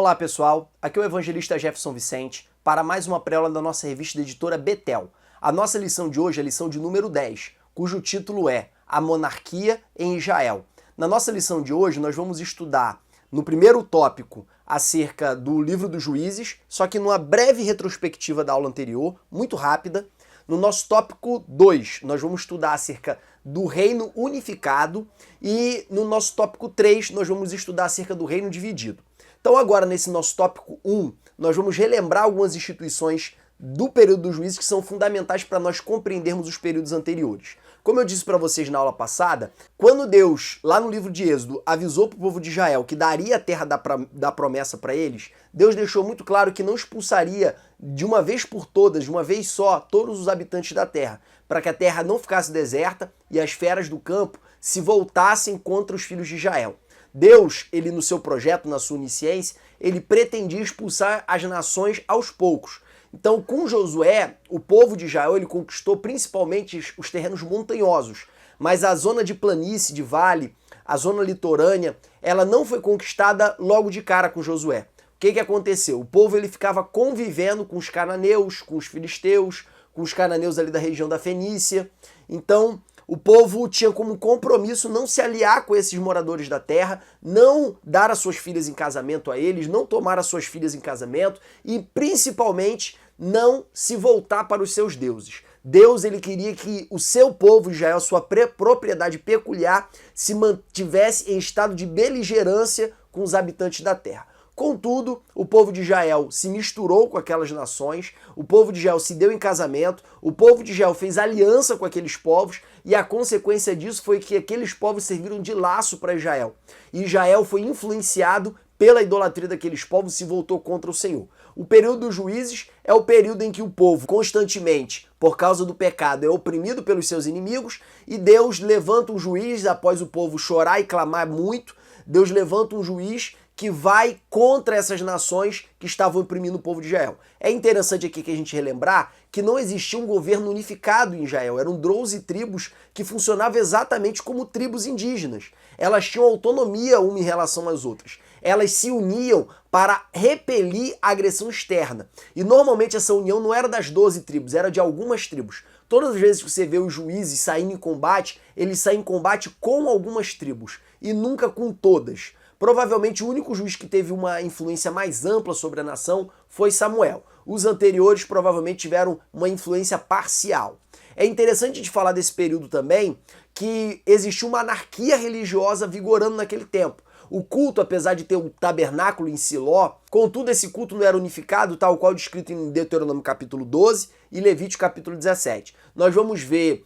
Olá pessoal, aqui é o evangelista Jefferson Vicente para mais uma pré-aula da nossa revista da editora Betel. A nossa lição de hoje é a lição de número 10, cujo título é A Monarquia em Israel. Na nossa lição de hoje nós vamos estudar no primeiro tópico acerca do livro dos Juízes, só que numa breve retrospectiva da aula anterior, muito rápida. No nosso tópico 2, nós vamos estudar acerca do reino unificado e no nosso tópico 3, nós vamos estudar acerca do reino dividido. Então agora, nesse nosso tópico 1, nós vamos relembrar algumas instituições do período dos juízes que são fundamentais para nós compreendermos os períodos anteriores. Como eu disse para vocês na aula passada, quando Deus, lá no livro de Êxodo, avisou para o povo de Israel que daria a terra da promessa para eles, Deus deixou muito claro que não expulsaria de uma vez por todas, de uma vez só, todos os habitantes da terra, para que a terra não ficasse deserta e as feras do campo se voltassem contra os filhos de Israel. Deus, ele no seu projeto, na sua onisciência, ele pretendia expulsar as nações aos poucos. Então, com Josué, o povo de Israel ele conquistou principalmente os terrenos montanhosos, mas a zona de planície, de vale, a zona litorânea, ela não foi conquistada logo de cara com Josué. O que aconteceu? O povo ele ficava convivendo com os cananeus, com os filisteus, com os cananeus ali da região da Fenícia. Então, o povo tinha como compromisso não se aliar com esses moradores da terra, não dar as suas filhas em casamento a eles, não tomar as suas filhas em casamento e, principalmente, não se voltar para os seus deuses. Deus ele queria que o seu povo, Israel, sua propriedade peculiar, se mantivesse em estado de beligerância com os habitantes da terra. Contudo, o povo de Israel se misturou com aquelas nações, o povo de Israel se deu em casamento, o povo de Israel fez aliança com aqueles povos e a consequência disso foi que aqueles povos serviram de laço para Israel. E Israel foi influenciado pela idolatria daqueles povos e se voltou contra o Senhor. O período dos juízes é o período em que o povo constantemente, por causa do pecado, é oprimido pelos seus inimigos e Deus levanta um juiz após o povo chorar e clamar muito. Deus levanta um juiz que vai contra essas nações que estavam oprimindo o povo de Israel. É interessante aqui que a gente relembrar que não existia um governo unificado em Israel. Eram 12 tribos que funcionavam exatamente como tribos indígenas. Elas tinham autonomia uma em relação às outras. Elas se uniam para repelir a agressão externa. E normalmente essa união não era das 12 tribos, era de algumas tribos. Todas as vezes que você vê os juízes saindo em combate, eles saem em combate com algumas tribos e nunca com todas. Provavelmente o único juiz que teve uma influência mais ampla sobre a nação foi Samuel. Os anteriores provavelmente tiveram uma influência parcial. É interessante de falar desse período também que existiu uma anarquia religiosa vigorando naquele tempo. O culto, apesar de ter um tabernáculo em Siló, contudo esse culto não era unificado, tal qual descrito em Deuteronômio capítulo 12 e Levítico capítulo 17. Nós vamos ver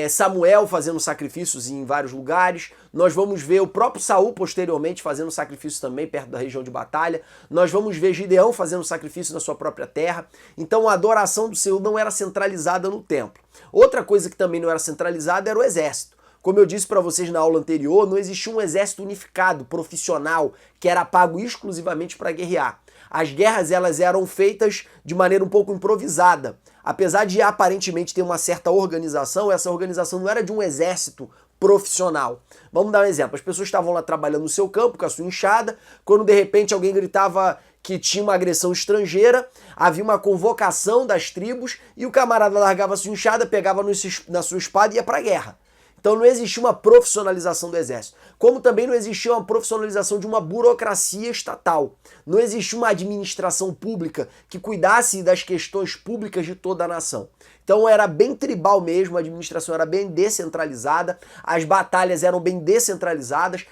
Samuel fazendo sacrifícios em vários lugares, nós vamos ver o próprio Saul posteriormente fazendo sacrifícios também perto da região de batalha, nós vamos ver Gideão fazendo sacrifício na sua própria terra. Então a adoração do Senhor não era centralizada no templo. Outra coisa que também não era centralizada era o exército. Como eu disse para vocês na aula anterior, não existia um exército unificado, profissional, que era pago exclusivamente para guerrear. As guerras elas eram feitas de maneira um pouco improvisada. Apesar de aparentemente ter uma certa organização, essa organização não era de um exército profissional. Vamos dar um exemplo. As pessoas estavam lá trabalhando no seu campo com a sua enxada, quando de repente alguém gritava que tinha uma agressão estrangeira, havia uma convocação das tribos e o camarada largava a sua enxada, pegava na sua espada e ia para a guerra. Então não existia uma profissionalização do exército, como também não existia uma profissionalização de uma burocracia estatal. Não existia uma administração pública que cuidasse das questões públicas de toda a nação. Então era bem tribal mesmo, a administração era bem descentralizada, as batalhas eram bem descentralizadas,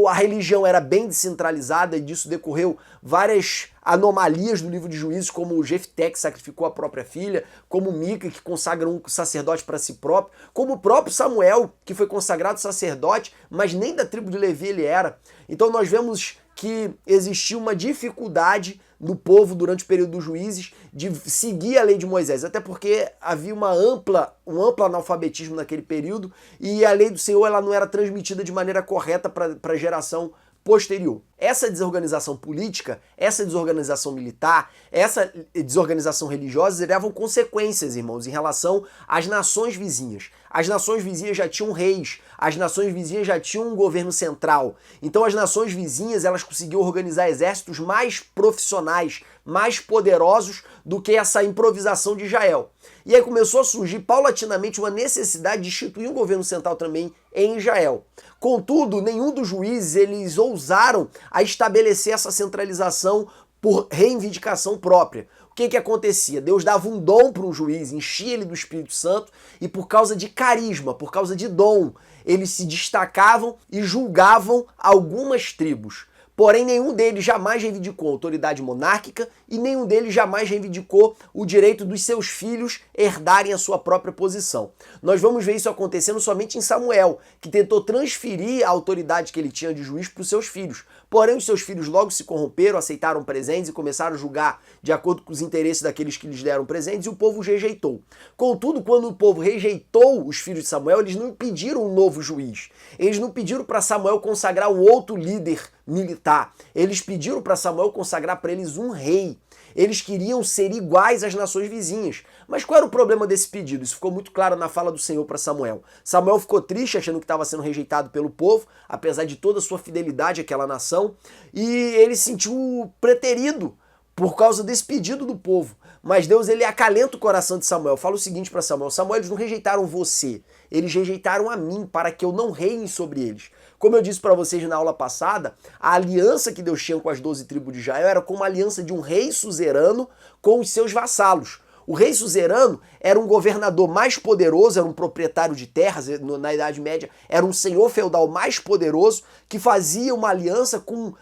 a religião era bem descentralizada e disso decorreu várias anomalias do livro de Juízes, como Jefté, que sacrificou a própria filha, como Mica, que consagra um sacerdote para si próprio, como o próprio Samuel, que foi consagrado sacerdote, mas nem da tribo de Levi ele era. Então nós vemos que existia uma dificuldade no povo durante o período dos juízes de seguir a lei de Moisés, até porque havia um amplo analfabetismo naquele período e a lei do Senhor ela não era transmitida de maneira correta para a geração posterior. essa desorganização política, essa desorganização militar, essa desorganização religiosa levam consequências, irmãos, em relação às nações vizinhas. As nações vizinhas já tinham reis, as nações vizinhas já tinham um governo central. Então as nações vizinhas, elas conseguiam organizar exércitos mais profissionais, mais poderosos do que essa improvisação de Israel. E aí começou a surgir paulatinamente uma necessidade de instituir um governo central também em Israel. Contudo, nenhum dos juízes eles ousaram a estabelecer essa centralização por reivindicação própria. O que acontecia? Deus dava um dom para um juiz, enchia ele do Espírito Santo e por causa de carisma, por causa de dom, eles se destacavam e julgavam algumas tribos. Porém, nenhum deles jamais reivindicou a autoridade monárquica e nenhum deles jamais reivindicou o direito dos seus filhos herdarem a sua própria posição. Nós vamos ver isso acontecendo somente em Samuel, que tentou transferir a autoridade que ele tinha de juiz para os seus filhos. Porém, os seus filhos logo se corromperam, aceitaram presentes e começaram a julgar de acordo com os interesses daqueles que lhes deram presentes e o povo os rejeitou. Contudo, quando o povo rejeitou os filhos de Samuel, eles não pediram um novo juiz. Eles não pediram para Samuel consagrar um outro líder militar. Eles pediram para Samuel consagrar para eles um rei. Eles queriam ser iguais às nações vizinhas. Mas qual era o problema desse pedido? Isso ficou muito claro na fala do Senhor para Samuel. Samuel ficou triste, achando que estava sendo rejeitado pelo povo, apesar de toda a sua fidelidade àquela nação, e ele se sentiu preterido por causa desse pedido do povo. Mas Deus, ele acalenta o coração de Samuel. Fala o seguinte para Samuel: Samuel, eles não rejeitaram você, eles rejeitaram a mim para que eu não reine sobre eles. Como eu disse para vocês na aula passada, a aliança que Deus tinha com as 12 tribos de Israel era como a aliança de um rei suzerano com os seus vassalos. O rei suzerano era um governador mais poderoso, era um proprietário de terras, na Idade Média era um senhor feudal mais poderoso que fazia uma aliança com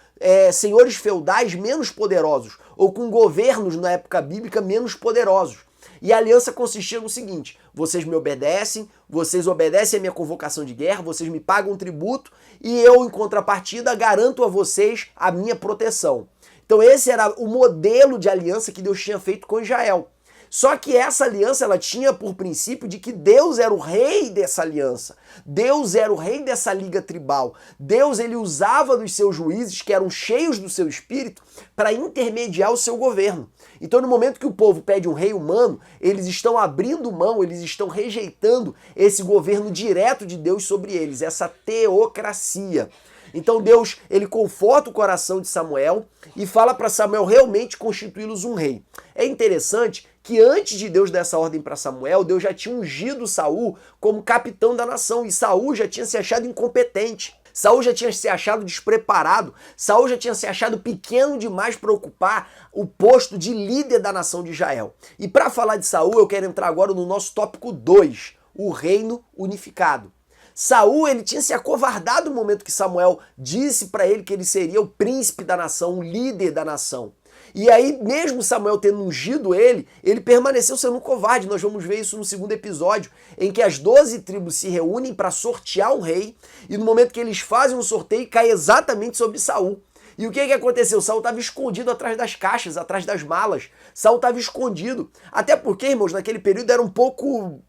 senhores feudais menos poderosos, ou com governos na época bíblica menos poderosos. E a aliança consistia no seguinte: vocês me obedecem, vocês obedecem a minha convocação de guerra, vocês me pagam tributo e eu, em contrapartida, garanto a vocês a minha proteção. Então esse era o modelo de aliança que Deus tinha feito com Israel. Só que essa aliança, ela tinha por princípio de que Deus era o rei dessa aliança. Deus era o rei dessa liga tribal. Deus, ele usava dos seus juízes, que eram cheios do seu espírito, para intermediar o seu governo. Então, no momento que o povo pede um rei humano, eles estão abrindo mão, eles estão rejeitando esse governo direto de Deus sobre eles, essa teocracia. Então Deus, ele conforta o coração de Samuel e fala para Samuel realmente constituí-los um rei. É interessante que antes de Deus dar essa ordem para Samuel, Deus já tinha ungido Saul como capitão da nação e Saul já tinha se achado incompetente. Saul já tinha se achado despreparado, Saul já tinha se achado pequeno demais para ocupar o posto de líder da nação de Israel. E para falar de Saul, eu quero entrar agora no nosso tópico 2, o reino unificado. Saul, ele tinha se acovardado no momento que Samuel disse para ele que ele seria o príncipe da nação, o líder da nação. E aí, mesmo Samuel tendo ungido ele permaneceu sendo covarde. Nós vamos ver isso no segundo episódio, em que as 12 tribos se reúnem para sortear um rei, e no momento que eles fazem um sorteio, cai exatamente sobre Saul. E o que aconteceu? Saul estava escondido atrás das caixas, atrás das malas. Saul estava escondido. Até porque, irmãos, naquele período era um pouco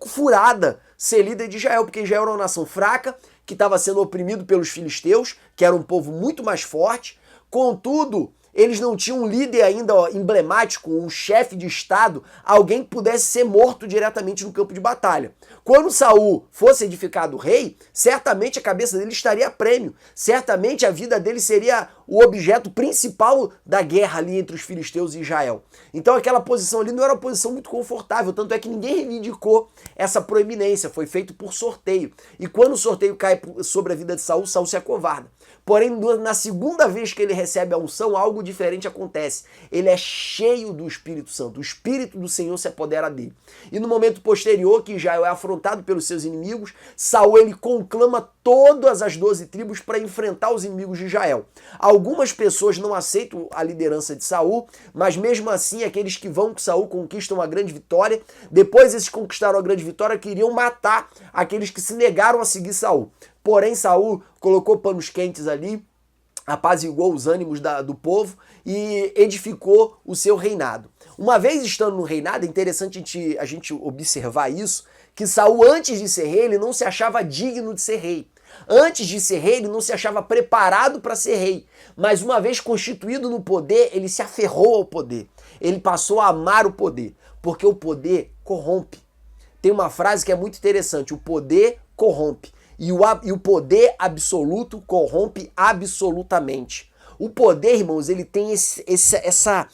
furada ser líder de Israel, porque Israel era uma nação fraca, que estava sendo oprimido pelos filisteus, que era um povo muito mais forte. Contudo, eles não tinham um líder ainda emblemático, um chefe de estado, alguém que pudesse ser morto diretamente no campo de batalha. Quando Saul fosse edificado rei, certamente a cabeça dele estaria a prêmio, certamente a vida dele seria o objeto principal da guerra ali entre os filisteus e Israel. Então aquela posição ali não era uma posição muito confortável, tanto é que ninguém reivindicou essa proeminência, foi feito por sorteio. E quando o sorteio cai sobre a vida de Saul, Saul se acovarda. Porém, na segunda vez que ele recebe a unção, algo diferente acontece. Ele é cheio do Espírito Santo. O Espírito do Senhor se apodera dele. E no momento posterior, que Israel é afrontado pelos seus inimigos, Saul, ele conclama todas as 12 tribos para enfrentar os inimigos de Israel. Algumas pessoas não aceitam a liderança de Saul, mas mesmo assim, aqueles que vão com Saul conquistam uma grande vitória. Depois, esses que conquistaram a grande vitória queriam matar aqueles que se negaram a seguir Saul. Porém, Saul colocou panos quentes ali, apaziguou os ânimos do povo e edificou o seu reinado. Uma vez estando no reinado, é interessante a gente observar isso, que Saul, antes de ser rei, ele não se achava digno de ser rei. Antes de ser rei, ele não se achava preparado para ser rei. Mas uma vez constituído no poder, ele se aferrou ao poder. Ele passou a amar o poder, porque o poder corrompe. Tem uma frase que é muito interessante: o poder corrompe. E o poder absoluto corrompe absolutamente. O poder, irmãos, ele tem essa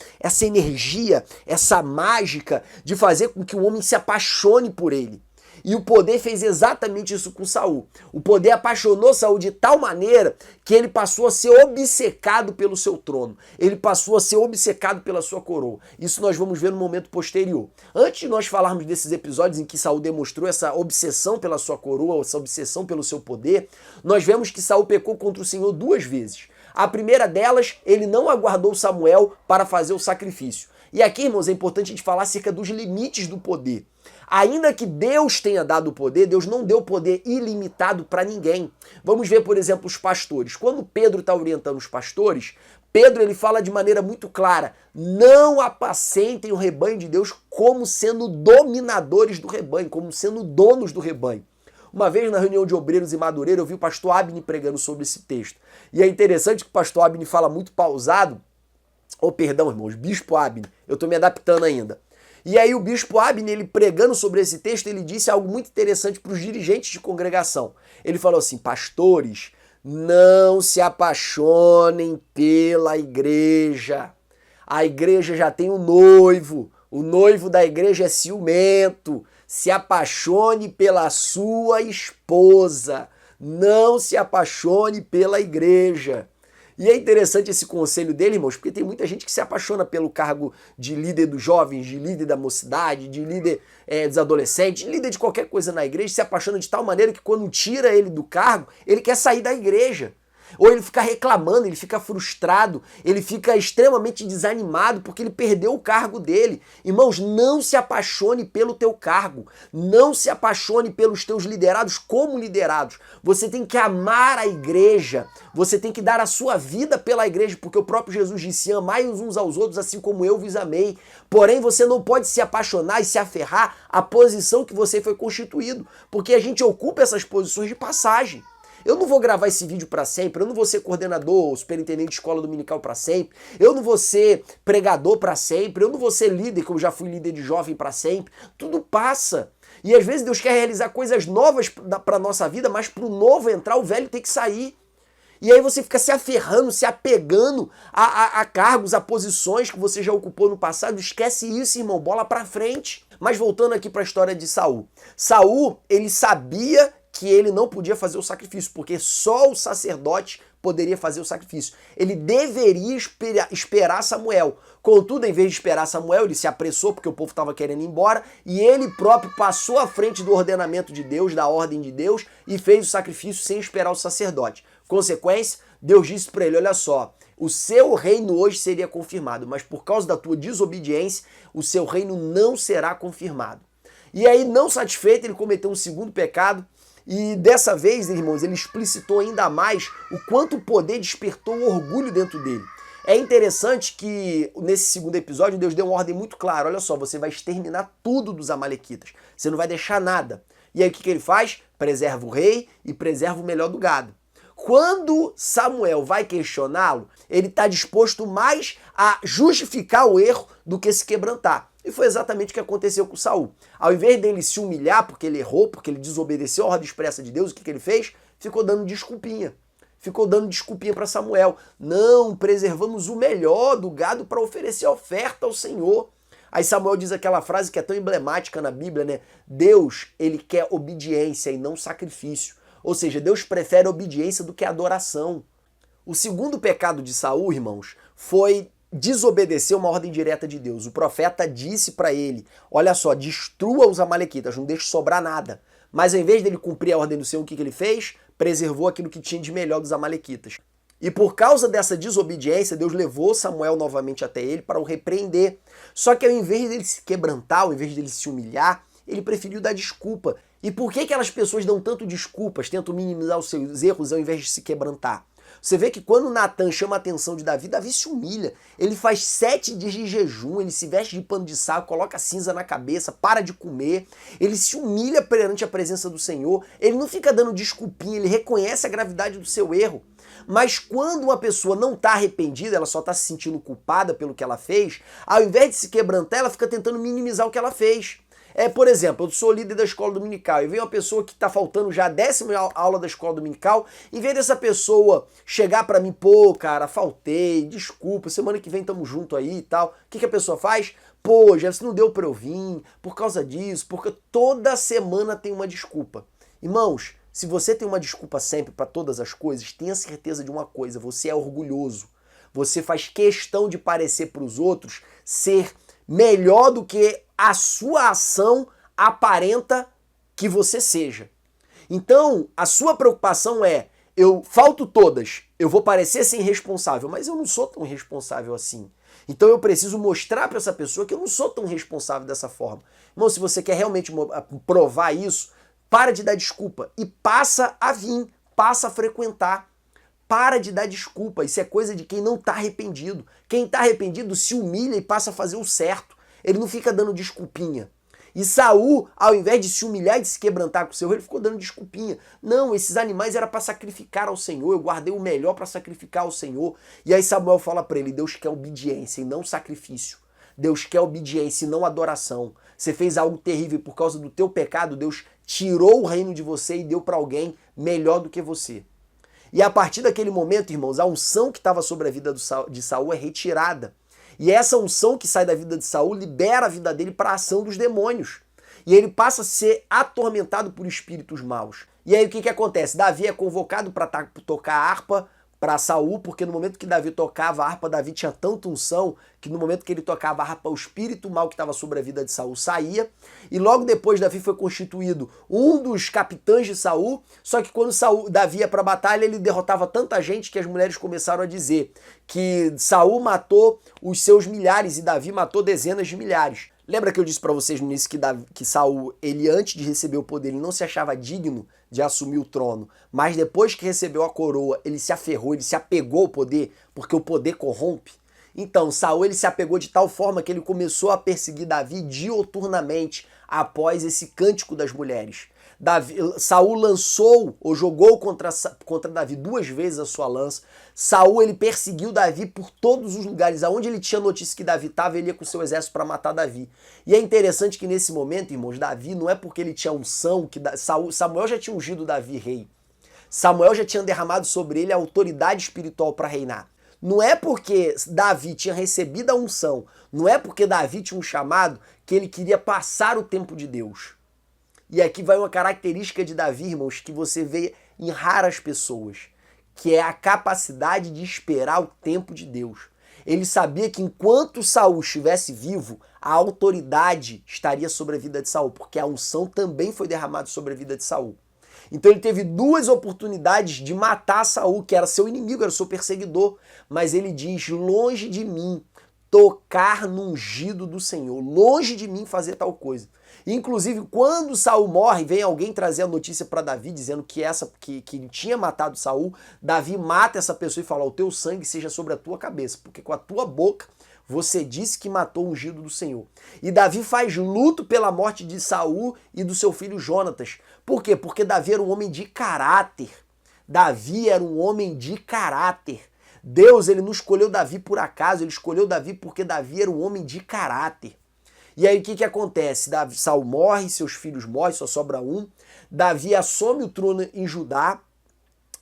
energia, essa mágica de fazer com que o homem se apaixone por ele. E o poder fez exatamente isso com Saul. O poder apaixonou Saul de tal maneira que ele passou a ser obcecado pelo seu trono. Ele passou a ser obcecado pela sua coroa. Isso nós vamos ver no momento posterior. Antes de nós falarmos desses episódios em que Saul demonstrou essa obsessão pela sua coroa, essa obsessão pelo seu poder, nós vemos que Saul pecou contra o Senhor 2 vezes. A primeira delas, ele não aguardou Samuel para fazer o sacrifício. E aqui, irmãos, é importante a gente falar acerca dos limites do poder. Ainda que Deus tenha dado o poder, Deus não deu poder ilimitado para ninguém. Vamos ver, por exemplo, os pastores. Quando Pedro está orientando os pastores, Pedro ele fala de maneira muito clara: não apacentem o rebanho de Deus como sendo dominadores do rebanho, como sendo donos do rebanho. Uma vez na reunião de obreiros em Madureira, eu vi o pastor Abne pregando sobre esse texto. E é interessante que o pastor Abne fala muito pausado. Perdão, irmãos, bispo Abne, eu estou me adaptando ainda. E aí o bispo Abne, ele pregando sobre esse texto, ele disse algo muito interessante para os dirigentes de congregação. Ele falou assim: pastores, não se apaixonem pela igreja. A igreja já tem um noivo. O noivo da igreja é ciumento. Se apaixone pela sua esposa. Não se apaixone pela igreja. E é interessante esse conselho dele, irmãos, porque tem muita gente que se apaixona pelo cargo de líder dos jovens, de líder da mocidade, de líder dos adolescentes, de líder de qualquer coisa na igreja, se apaixona de tal maneira que quando tira ele do cargo, ele quer sair da igreja. Ou ele fica reclamando, ele fica frustrado, ele fica extremamente desanimado porque ele perdeu o cargo dele. Irmãos, não se apaixone pelo teu cargo, não se apaixone pelos teus liderados como liderados. Você tem que amar a igreja, você tem que dar a sua vida pela igreja, porque o próprio Jesus disse: amai uns aos outros assim como eu vos amei. Porém, você não pode se apaixonar e se aferrar à posição que você foi constituído, porque a gente ocupa essas posições de passagem. Eu não vou gravar esse vídeo para sempre, eu não vou ser coordenador ou superintendente de escola dominical para sempre, eu não vou ser pregador para sempre, eu não vou ser líder, que eu já fui líder de jovem para sempre. Tudo passa. E às vezes Deus quer realizar coisas novas para a nossa vida, mas para o novo entrar, o velho tem que sair. E aí você fica se aferrando, se apegando a cargos, a posições que você já ocupou no passado. Esquece isso, irmão, bola para frente. Mas voltando aqui para a história de Saul. Saul, ele sabia que ele não podia fazer o sacrifício, porque só o sacerdote poderia fazer o sacrifício. Ele deveria esperar Samuel. Contudo, em vez de esperar Samuel, ele se apressou porque o povo estava querendo ir embora e ele próprio passou à frente do ordenamento de Deus, da ordem de Deus, e fez o sacrifício sem esperar o sacerdote. Consequência, Deus disse para ele: olha só, o seu reino hoje seria confirmado, mas por causa da tua desobediência, o seu reino não será confirmado. E aí, não satisfeito, ele cometeu um segundo pecado. E dessa vez, irmãos, ele explicitou ainda mais o quanto o poder despertou o orgulho dentro dele. É interessante que nesse segundo episódio Deus deu uma ordem muito clara: olha só, você vai exterminar tudo dos amalequitas, você não vai deixar nada. E aí o que ele faz? Preserva o rei e preserva o melhor do gado. Quando Samuel vai questioná-lo, ele está disposto mais a justificar o erro do que se quebrantar. E foi exatamente o que aconteceu com Saul. Ao invés dele se humilhar porque ele errou, porque ele desobedeceu a ordem expressa de Deus, o que ele fez? Ficou dando desculpinha. Ficou dando desculpinha para Samuel. Não, preservamos o melhor do gado para oferecer oferta ao Senhor. Aí Samuel diz aquela frase que é tão emblemática na Bíblia, né? Deus, ele quer obediência e não sacrifício. Ou seja, Deus prefere obediência do que adoração. O segundo pecado de Saul, irmãos, foi desobedecer uma ordem direta de Deus. O profeta disse para ele: olha só, destrua os amalequitas, não deixe sobrar nada. Mas ao invés dele cumprir a ordem do Senhor, o que ele fez? Preservou aquilo que tinha de melhor dos amalequitas. E por causa dessa desobediência, Deus levou Samuel novamente até ele para o repreender. Só que ao invés dele se quebrantar, ao invés dele se humilhar, ele preferiu dar desculpa. E por que aquelas pessoas dão tanto desculpas, tentam minimizar os seus erros ao invés de se quebrantar? Você vê que quando Natan chama a atenção de Davi, Davi se humilha. Ele faz 7 dias de jejum, ele se veste de pano de saco, coloca cinza na cabeça, para de comer. Ele se humilha perante a presença do Senhor. Ele não fica dando desculpinha, ele reconhece a gravidade do seu erro. Mas quando uma pessoa não está arrependida, ela só está se sentindo culpada pelo que ela fez, ao invés de se quebrantar, ela fica tentando minimizar o que ela fez. Por exemplo, eu sou líder da escola dominical e vem uma pessoa que está faltando já a 10ª aula da escola dominical, em vez dessa pessoa chegar para mim, pô, cara, faltei, desculpa, semana que vem tamo junto aí e tal. O que a pessoa faz? Pô, Jefferson, não deu para eu vir por causa disso, porque toda semana tem uma desculpa. Irmãos, se você tem uma desculpa sempre para todas as coisas, tenha certeza de uma coisa, você é orgulhoso. Você faz questão de parecer para os outros ser melhor do que a sua ação aparenta que você seja. Então, a sua preocupação é, eu falto todas, eu vou parecer ser irresponsável, mas eu não sou tão irresponsável assim. Então eu preciso mostrar para essa pessoa que eu não sou tão responsável dessa forma. Irmão, se você quer realmente provar isso, para de dar desculpa e passa a vir, passa a frequentar. Para de dar desculpa, isso é coisa de quem não está arrependido. Quem está arrependido se humilha e passa a fazer o certo. Ele não fica dando desculpinha. E Saul, ao invés de se humilhar e de se quebrantar com o seu rei, ele ficou dando desculpinha. Não, esses animais era para sacrificar ao Senhor, eu guardei o melhor para sacrificar ao Senhor. E aí Samuel fala para ele, Deus quer obediência e não sacrifício. Deus quer obediência e não adoração. Você fez algo terrível por causa do teu pecado, Deus tirou o reino de você e deu para alguém melhor do que você. E a partir daquele momento, irmãos, a unção que estava sobre a vida de Saul é retirada. E essa unção que sai da vida de Saul libera a vida dele para a ação dos demônios. E ele passa a ser atormentado por espíritos maus. E aí o que acontece? Davi é convocado para tocar harpa para Saul, porque no momento que Davi tocava a harpa, Davi tinha tanta unção que no momento que ele tocava a harpa, o espírito mal que estava sobre a vida de Saul saía. E logo depois Davi foi constituído um dos capitães de Saul, só que quando Davi ia para a batalha, ele derrotava tanta gente que as mulheres começaram a dizer que Saul matou os seus milhares e Davi matou dezenas de milhares. Lembra que eu disse para vocês no início que Saul, ele antes de receber o poder, ele não se achava digno de assumir o trono, mas depois que recebeu a coroa, ele se aferrou, ele se apegou ao poder, porque o poder corrompe? Então, Saul ele se apegou de tal forma que ele começou a perseguir Davi dioturnamente após esse cântico das mulheres. Saul lançou ou jogou contra Davi 2 vezes a sua lança. Saul ele perseguiu Davi por todos os lugares. Aonde ele tinha notícia que Davi estava, ele ia com seu exército para matar Davi. E é interessante que nesse momento, irmãos, Davi não é porque ele tinha unção, que Samuel já tinha ungido Davi rei. Samuel já tinha derramado sobre ele a autoridade espiritual para reinar. Não é porque Davi tinha recebido a unção, não é porque Davi tinha um chamado que ele queria passar o tempo de Deus. E aqui vai uma característica de Davi, irmãos, que você vê em raras pessoas, que é a capacidade de esperar o tempo de Deus. Ele sabia que enquanto Saul estivesse vivo, a autoridade estaria sobre a vida de Saul, porque a unção também foi derramada sobre a vida de Saul. Então ele teve 2 oportunidades de matar Saul, que era seu inimigo, era seu perseguidor, mas ele diz, longe de mim tocar no ungido do Senhor, longe de mim fazer tal coisa. Inclusive, quando Saul morre, vem alguém trazer a notícia para Davi, dizendo que ele tinha matado Saul. Davi mata essa pessoa e fala, o teu sangue seja sobre a tua cabeça, porque com a tua boca você disse que matou o ungido do Senhor. E Davi faz luto pela morte de Saul e do seu filho Jonatas. Por quê? Porque Davi era um homem de caráter. Davi era um homem de caráter. Deus, ele não escolheu Davi por acaso, ele escolheu Davi porque Davi era um homem de caráter. E aí o que acontece? Saul morre, seus filhos morrem, só sobra um. Davi assume o trono em Judá.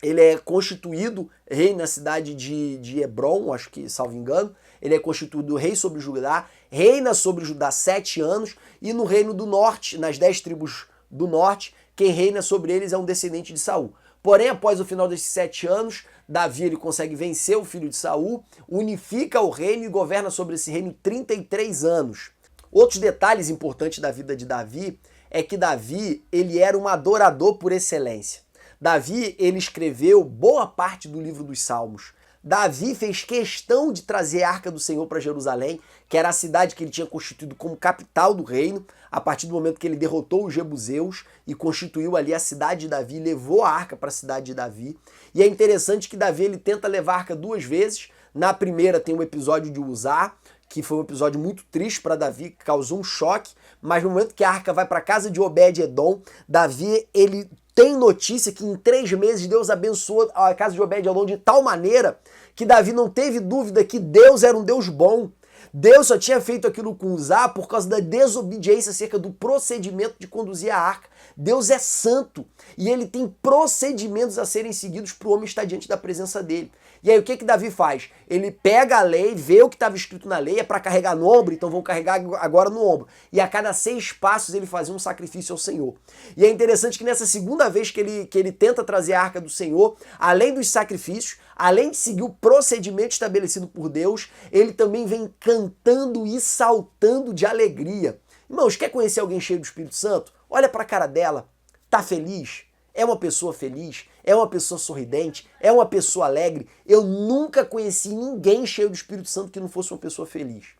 Ele é constituído rei na cidade de Hebron, acho que, salvo engano. Ele é constituído rei sobre Judá, reina sobre Judá 7 anos, e no reino do norte, nas 10 tribos do norte, quem reina sobre eles é um descendente de Saul. Porém, após o final desses 7 anos, Davi ele consegue vencer o filho de Saul, unifica o reino e governa sobre esse reino 33 anos. Outros detalhes importantes da vida de Davi é que Davi ele era um adorador por excelência. Davi ele escreveu boa parte do livro dos Salmos. Davi fez questão de trazer a Arca do Senhor para Jerusalém, que era a cidade que ele tinha constituído como capital do reino, a partir do momento que ele derrotou os jebuseus e constituiu ali a cidade de Davi, levou a arca para a cidade de Davi. E é interessante que Davi ele tenta levar a arca duas vezes. Na primeira tem o episódio de Uzá, que foi um episódio muito triste para Davi, que causou um choque, mas no momento que a arca vai para a casa de Obed-Edom, Davi ele tem notícia que em 3 meses Deus abençoou a casa de Obed-Edom de tal maneira que Davi não teve dúvida que Deus era um Deus bom. Deus só tinha feito aquilo com Uzá por causa da desobediência acerca do procedimento de conduzir a arca. Deus é santo e ele tem procedimentos a serem seguidos para o homem estar diante da presença dele. E aí o que Davi faz? Ele pega a lei, vê o que estava escrito na lei, é para carregar no ombro, então vão carregar agora no ombro. E a cada 6 passos ele fazia um sacrifício ao Senhor. E é interessante que nessa segunda vez que ele tenta trazer a arca do Senhor, além dos sacrifícios, além de seguir o procedimento estabelecido por Deus, ele também vem cantando e saltando de alegria. Irmãos, quer conhecer alguém cheio do Espírito Santo? Olha para a cara dela. Tá feliz? É uma pessoa feliz? É uma pessoa sorridente? É uma pessoa alegre? Eu nunca conheci ninguém cheio do Espírito Santo que não fosse uma pessoa feliz.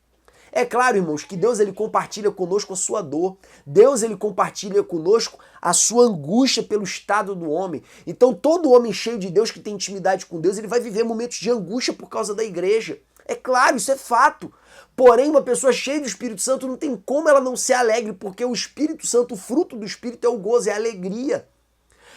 É claro, irmãos, que Deus ele compartilha conosco a sua dor. Deus ele compartilha conosco a sua angústia pelo estado do homem. Então todo homem cheio de Deus que tem intimidade com Deus, ele vai viver momentos de angústia por causa da igreja. É claro, isso é fato. Porém, uma pessoa cheia do Espírito Santo não tem como ela não ser alegre, porque o Espírito Santo, o fruto do Espírito é o gozo, é a alegria.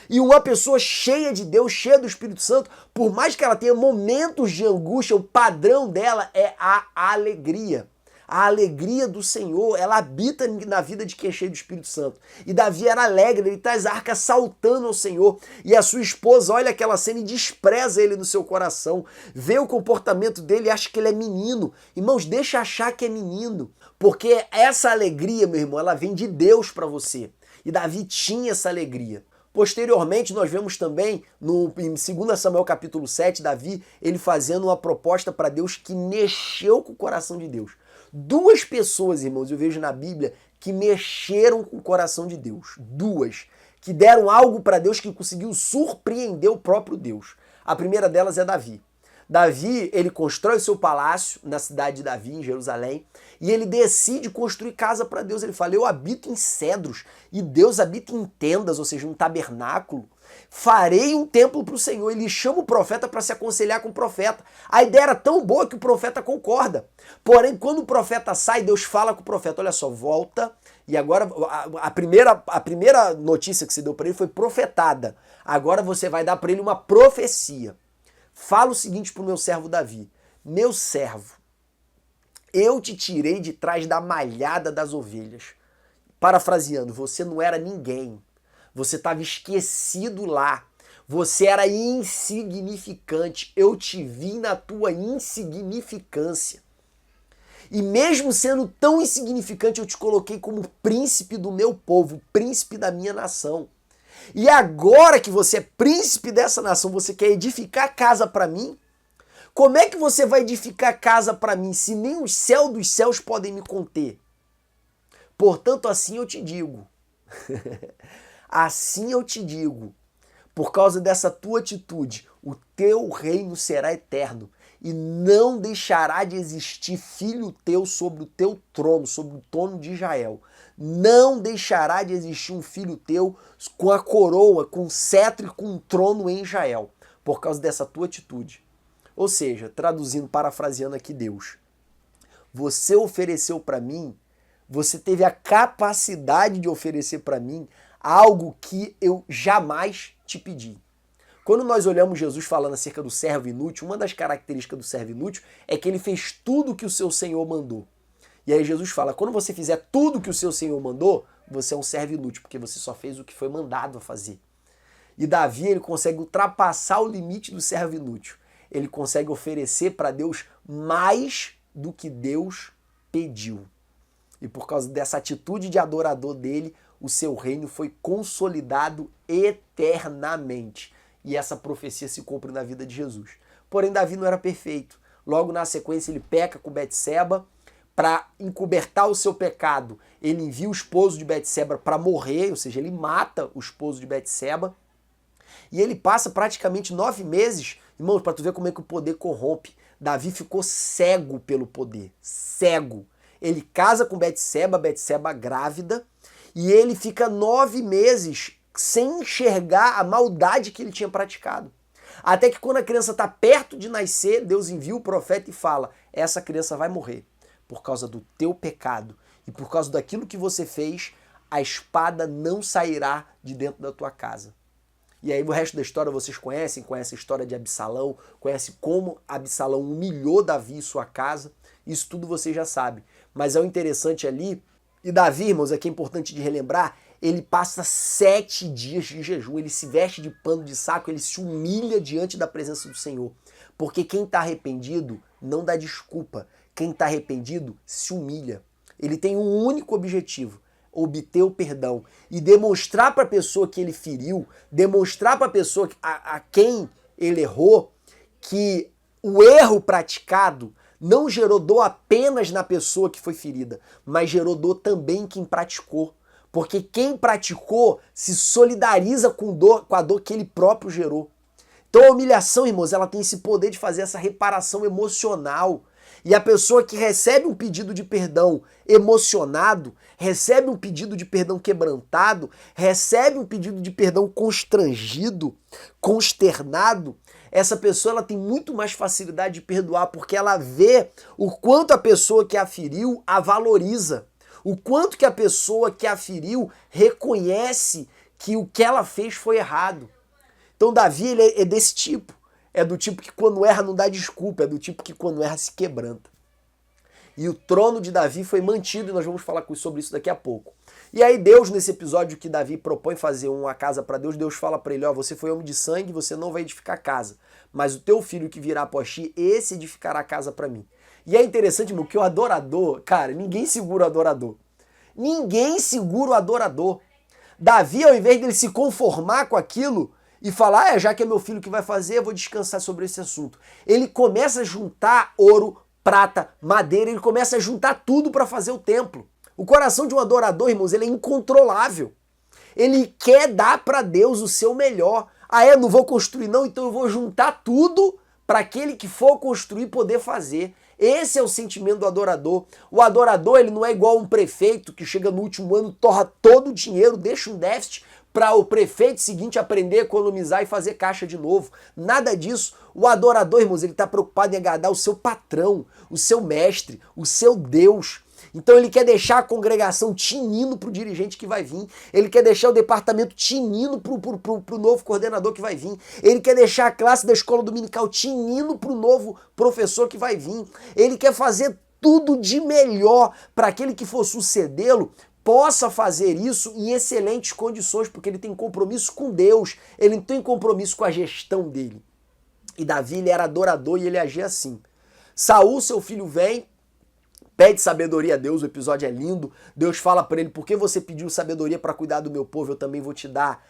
E uma pessoa cheia de Deus, cheia do Espírito Santo, por mais que ela tenha momentos de angústia, o padrão dela é a alegria. A alegria do Senhor, ela habita na vida de quem é cheio do Espírito Santo. E Davi era alegre, ele traz a arca saltando ao Senhor. E a sua esposa olha aquela cena e despreza ele no seu coração. Vê o comportamento dele e acha que ele é menino. Irmãos, deixa achar que é menino. Porque essa alegria, meu irmão, ela vem de Deus para você. E Davi tinha essa alegria. Posteriormente, nós vemos também, em 2 Samuel capítulo 7, Davi, ele fazendo uma proposta para Deus que mexeu com o coração de Deus. 2 pessoas, irmãos, eu vejo na Bíblia, que mexeram com o coração de Deus. 2. Que deram algo para Deus que conseguiu surpreender o próprio Deus. A primeira delas é Davi. Davi, ele constrói o seu palácio na cidade de Davi, em Jerusalém, e ele decide construir casa para Deus. Ele fala, eu habito em cedros, e Deus habita em tendas, ou seja, um tabernáculo. Farei um templo para o Senhor. Ele chama o profeta para se aconselhar com o profeta. A ideia era tão boa que o profeta concorda. Porém, quando o profeta sai, Deus fala com o profeta, olha só, volta. E agora, a primeira notícia que se deu para ele foi profetada. Agora você vai dar para ele uma profecia. Fala o seguinte para o meu servo Davi. Meu servo, eu te tirei de trás da malhada das ovelhas. Parafraseando, você não era ninguém. Você estava esquecido lá. Você era insignificante. Eu te vi na tua insignificância. E mesmo sendo tão insignificante, eu te coloquei como príncipe do meu povo, príncipe da minha nação. E agora que você é príncipe dessa nação, você quer edificar casa para mim? Como é que você vai edificar casa para mim se nem o céu dos céus podem me conter? Portanto, assim eu te digo. Assim eu te digo, por causa dessa tua atitude, o teu reino será eterno e não deixará de existir filho teu sobre o teu trono, sobre o trono de Israel. Não deixará de existir um filho teu com a coroa, com cetro e com um trono em Israel, por causa dessa tua atitude. Ou seja, traduzindo, parafraseando aqui Deus, você ofereceu para mim, você teve a capacidade de oferecer para mim algo que eu jamais te pedi. Quando nós olhamos Jesus falando acerca do servo inútil, uma das características do servo inútil é que ele fez tudo o que o seu Senhor mandou. E aí Jesus fala, quando você fizer tudo o que o seu Senhor mandou, você é um servo inútil, porque você só fez o que foi mandado a fazer. E Davi, ele consegue ultrapassar o limite do servo inútil. Ele consegue oferecer para Deus mais do que Deus pediu. E por causa dessa atitude de adorador dele, o seu reino foi consolidado eternamente. E essa profecia se cumpre na vida de Jesus. Porém, Davi não era perfeito. Logo na sequência, ele peca com Betseba. Para encobertar o seu pecado, ele envia o esposo de Betseba para morrer, ou seja, ele mata o esposo de Betseba. E ele passa praticamente 9 meses, irmãos, para tu ver como é que o poder corrompe. Davi ficou cego pelo poder, cego. Ele casa com Betseba, Betseba grávida, e ele fica 9 meses sem enxergar a maldade que ele tinha praticado. Até que quando a criança está perto de nascer, Deus envia o profeta e fala: essa criança vai morrer por causa do teu pecado e por causa daquilo que você fez, a espada não sairá de dentro da tua casa. E aí o resto da história vocês conhecem a história de Absalão, conhecem como Absalão humilhou Davi e sua casa, isso tudo vocês já sabem. Mas é o interessante ali, e Davi, irmãos, aqui é importante de relembrar, ele passa 7 dias de jejum, ele se veste de pano de saco, ele se humilha diante da presença do Senhor. Porque quem está arrependido não dá desculpa, quem está arrependido se humilha. Ele tem um único objetivo: obter o perdão e demonstrar para a pessoa que ele feriu, demonstrar para a pessoa a quem ele errou, que o erro praticado não gerou dor apenas na pessoa que foi ferida, mas gerou dor também em quem praticou. Porque quem praticou se solidariza com a dor que ele próprio gerou. Então a humilhação, irmãos, ela tem esse poder de fazer essa reparação emocional. E a pessoa que recebe um pedido de perdão emocionado, recebe um pedido de perdão quebrantado, recebe um pedido de perdão constrangido, consternado, essa pessoa ela tem muito mais facilidade de perdoar, porque ela vê o quanto a pessoa que a feriu a valoriza, o quanto que a pessoa que a feriu reconhece que o que ela fez foi errado. Então Davi ele é desse tipo. É do tipo que quando erra não dá desculpa, é do tipo que quando erra se quebranta. E o trono de Davi foi mantido, e nós vamos falar sobre isso daqui a pouco. E aí Deus, nesse episódio que Davi propõe fazer uma casa para Deus, Deus fala para ele: ó, você foi homem de sangue, você não vai edificar casa, mas o teu filho que virá após ti, esse edificará a casa para mim. E é interessante, irmão, que o adorador, cara, ninguém segura o adorador. Ninguém segura o adorador. Davi, ao invés dele se conformar com aquilo e falar: já que é meu filho que vai fazer, eu vou descansar sobre esse assunto, ele começa a juntar ouro, prata, madeira, ele começa a juntar tudo para fazer o templo. O coração de um adorador, irmãos, ele é incontrolável. Ele quer dar para Deus o seu melhor. Não vou construir não, então eu vou juntar tudo para aquele que for construir poder fazer. Esse é o sentimento do adorador. O adorador, ele não é igual a um prefeito que chega no último ano, torra todo o dinheiro, deixa um déficit para o prefeito seguinte aprender a economizar e fazer caixa de novo. Nada disso. O adorador, irmãos, ele está preocupado em agradar o seu patrão, o seu mestre, o seu Deus. Então ele quer deixar a congregação tinindo para o dirigente que vai vir. Ele quer deixar o departamento tinindo para o novo coordenador que vai vir. Ele quer deixar a classe da escola dominical tinindo para o novo professor que vai vir. Ele quer fazer tudo de melhor para aquele que for sucedê-lo possa fazer isso em excelentes condições, porque ele tem compromisso com Deus, ele não tem compromisso com a gestão dele. E Davi, ele era adorador e ele agia assim. Saul, seu filho, vem, pede sabedoria a Deus, o episódio é lindo. Deus fala para ele: porque você pediu sabedoria para cuidar do meu povo, eu também vou te dar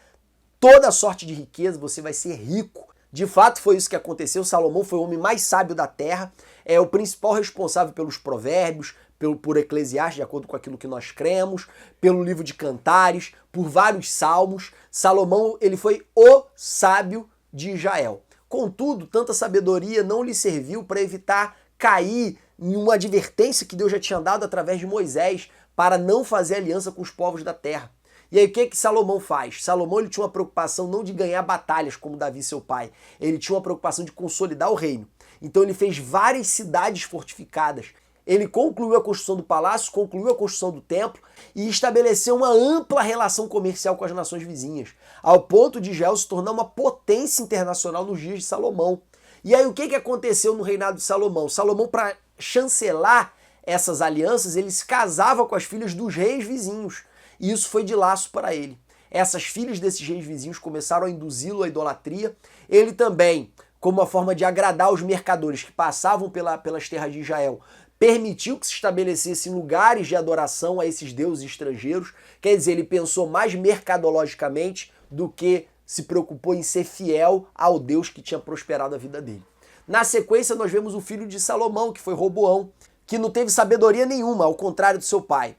toda sorte de riqueza, você vai ser rico. De fato foi isso que aconteceu. Salomão foi o homem mais sábio da terra, é o principal responsável pelos provérbios, por Eclesiastes, de acordo com aquilo que nós cremos, pelo livro de Cantares, por vários salmos. Salomão, ele foi o sábio de Israel. Contudo, tanta sabedoria não lhe serviu para evitar cair em uma advertência que Deus já tinha dado através de Moisés para não fazer aliança com os povos da terra. E aí o que Salomão faz? Salomão, ele tinha uma preocupação não de ganhar batalhas como Davi, seu pai. Ele tinha uma preocupação de consolidar o reino. Então ele fez várias cidades fortificadas. Ele concluiu a construção do palácio, concluiu a construção do templo e estabeleceu uma ampla relação comercial com as nações vizinhas, ao ponto de Israel se tornar uma potência internacional nos dias de Salomão. E aí o que aconteceu no reinado de Salomão? Salomão, para chancelar essas alianças, ele se casava com as filhas dos reis vizinhos. E isso foi de laço para ele. Essas filhas desses reis vizinhos começaram a induzi-lo à idolatria. Ele também, como uma forma de agradar os mercadores que passavam pelas terras de Israel, permitiu que se estabelecessem lugares de adoração a esses deuses estrangeiros. Quer dizer, ele pensou mais mercadologicamente do que se preocupou em ser fiel ao Deus que tinha prosperado a vida dele. Na sequência, nós vemos o filho de Salomão, que foi Roboão, que não teve sabedoria nenhuma, ao contrário do seu pai.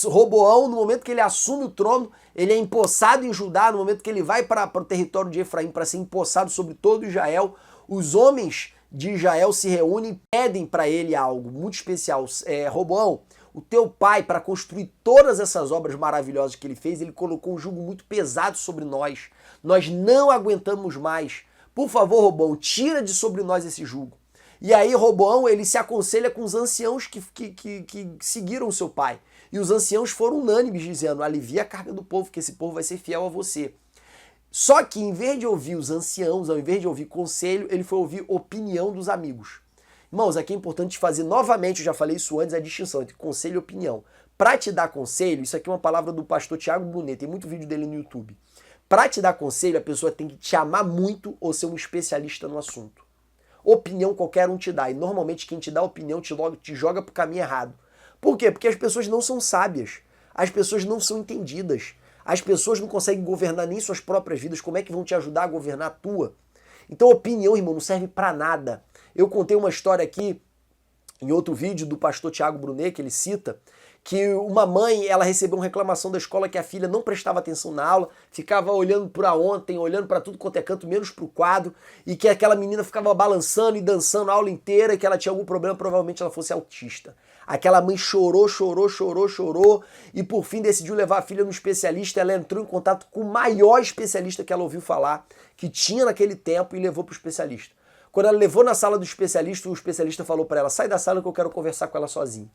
Roboão, no momento que ele assume o trono, ele é empossado em Judá, no momento que ele vai para o território de Efraim para ser empossado sobre todo Israel, os homens de Israel se reúnem e pedem para ele algo muito especial. Roboão, o teu pai, para construir todas essas obras maravilhosas que ele fez, ele colocou um jugo muito pesado sobre nós. Nós não aguentamos mais. Por favor, Roboão, tira de sobre nós esse jugo. E aí Roboão, ele se aconselha com os anciãos que seguiram o seu pai. E os anciãos foram unânimes dizendo, alivia a carga do povo, que esse povo vai ser fiel a você. Só que em vez de ouvir os anciãos, ao invés de ouvir conselho, ele foi ouvir opinião dos amigos. Irmãos, aqui é importante fazer novamente, eu já falei isso antes, a distinção entre conselho e opinião. Para te dar conselho, isso aqui é uma palavra do pastor Tiago Brunet, tem muito vídeo dele no YouTube. Para te dar conselho, a pessoa tem que te amar muito ou ser um especialista no assunto. Opinião qualquer um te dá, e normalmente quem te dá opinião te joga pro caminho errado. Por quê? Porque as pessoas não são sábias, as pessoas não são entendidas, as pessoas não conseguem governar nem suas próprias vidas, como é que vão te ajudar a governar a tua? Então opinião, irmão, não serve para nada. Eu contei uma história aqui, em outro vídeo do pastor Tiago Brunet, que ele cita, que uma mãe, ela recebeu uma reclamação da escola que a filha não prestava atenção na aula, ficava olhando para ontem, olhando para tudo quanto é canto, menos para o quadro, e que aquela menina ficava balançando e dançando a aula inteira, e que ela tinha algum problema, provavelmente ela fosse autista. Aquela mãe chorou, e por fim decidiu levar a filha no especialista. Ela entrou em contato com o maior especialista que ela ouviu falar, que tinha naquele tempo, e levou para o especialista. Quando ela levou na sala do especialista, o especialista falou para ela, sai da sala que eu quero conversar com ela sozinho.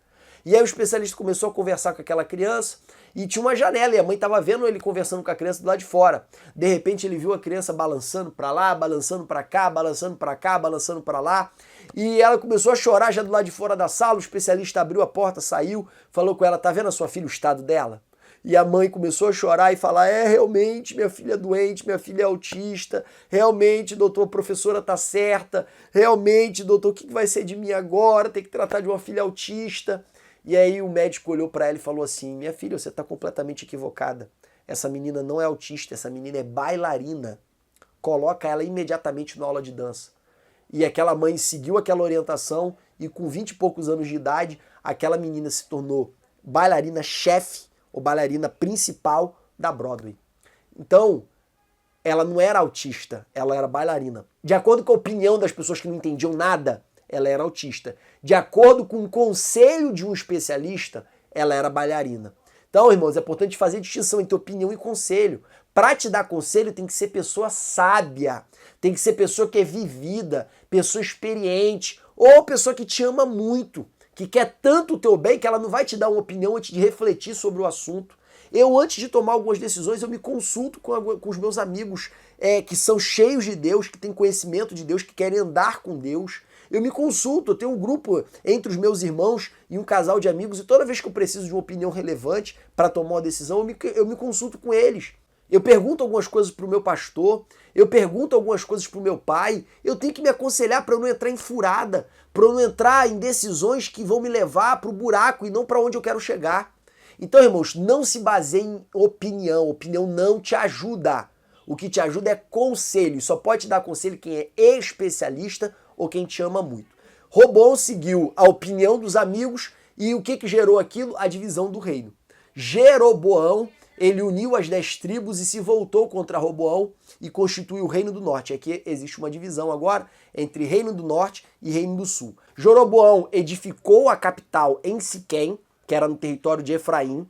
E aí o especialista começou a conversar com aquela criança e tinha uma janela e a mãe estava vendo ele conversando com a criança do lado de fora. De repente ele viu a criança balançando para lá, balançando para cá, balançando para cá, balançando para lá. E ela começou a chorar já do lado de fora da sala, o especialista abriu a porta, saiu, falou com ela, tá vendo a sua filha, o estado dela? E a mãe começou a chorar e falar, realmente, minha filha é doente, minha filha é autista, realmente, doutor, a professora tá certa, realmente, doutor, o que vai ser de mim agora? Tem que tratar de uma filha autista. E aí o médico olhou para ela e falou assim, minha filha, você está completamente equivocada. Essa menina não é autista, essa menina é bailarina. Coloca ela imediatamente na aula de dança. E aquela mãe seguiu aquela orientação e com 20 e poucos anos de idade, aquela menina se tornou bailarina-chefe ou bailarina principal da Broadway. Então, ela não era autista, ela era bailarina. De acordo com a opinião das pessoas que não entendiam nada, ela era autista. De acordo com o conselho de um especialista, ela era bailarina. Então, irmãos, é importante fazer distinção entre opinião e conselho. Para te dar conselho, tem que ser pessoa sábia, tem que ser pessoa que é vivida, pessoa experiente, ou pessoa que te ama muito, que quer tanto o teu bem que ela não vai te dar uma opinião antes de refletir sobre o assunto. Eu, antes de tomar algumas decisões, eu me consulto com os meus amigos que são cheios de Deus, que têm conhecimento de Deus, que querem andar com Deus. Eu me consulto, eu tenho um grupo entre os meus irmãos e um casal de amigos, e toda vez que eu preciso de uma opinião relevante para tomar uma decisão, eu me consulto com eles. Eu pergunto algumas coisas para o meu pastor, eu pergunto algumas coisas para o meu pai, eu tenho que me aconselhar para eu não entrar em furada, para eu não entrar em decisões que vão me levar para o buraco e não para onde eu quero chegar. Então, irmãos, não se baseie em opinião, opinião não te ajuda. O que te ajuda é conselho, só pode te dar conselho quem é especialista ou quem te ama muito. Roboão seguiu a opinião dos amigos e o que gerou aquilo? A divisão do reino. Jeroboão, ele uniu as 10 tribos e se voltou contra Roboão e constituiu o reino do norte. Aqui existe uma divisão agora entre reino do norte e reino do sul. Jeroboão edificou a capital em Siquém, que era no território de Efraim,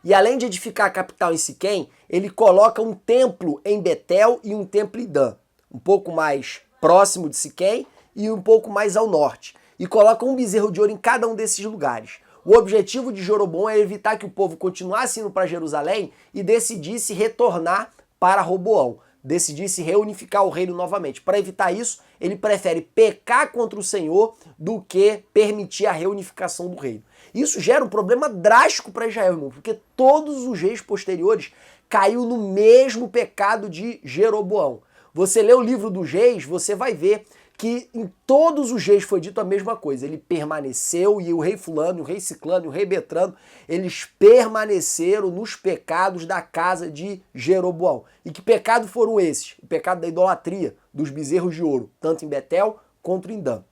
e além de edificar a capital em Siquém, ele coloca um templo em Betel e um templo em Dan, um pouco mais próximo de Siquém e um pouco mais ao norte, e coloca um bezerro de ouro em cada um desses lugares. O objetivo de Jeroboão é evitar que o povo continuasse indo para Jerusalém e decidisse retornar para Roboão, decidisse reunificar o reino novamente. Para evitar isso, ele prefere pecar contra o Senhor do que permitir a reunificação do reino. Isso gera um problema drástico para Israel, irmão, porque todos os reis posteriores caiu no mesmo pecado de Jeroboão. Você lê o livro dos reis, você vai ver que em todos os reis foi dito a mesma coisa. Ele permaneceu, e o rei fulano, o rei ciclano, o rei Betrano, eles permaneceram nos pecados da casa de Jeroboão. E que pecado foram esses? O pecado da idolatria, dos bezerros de ouro, tanto em Betel quanto em Dan.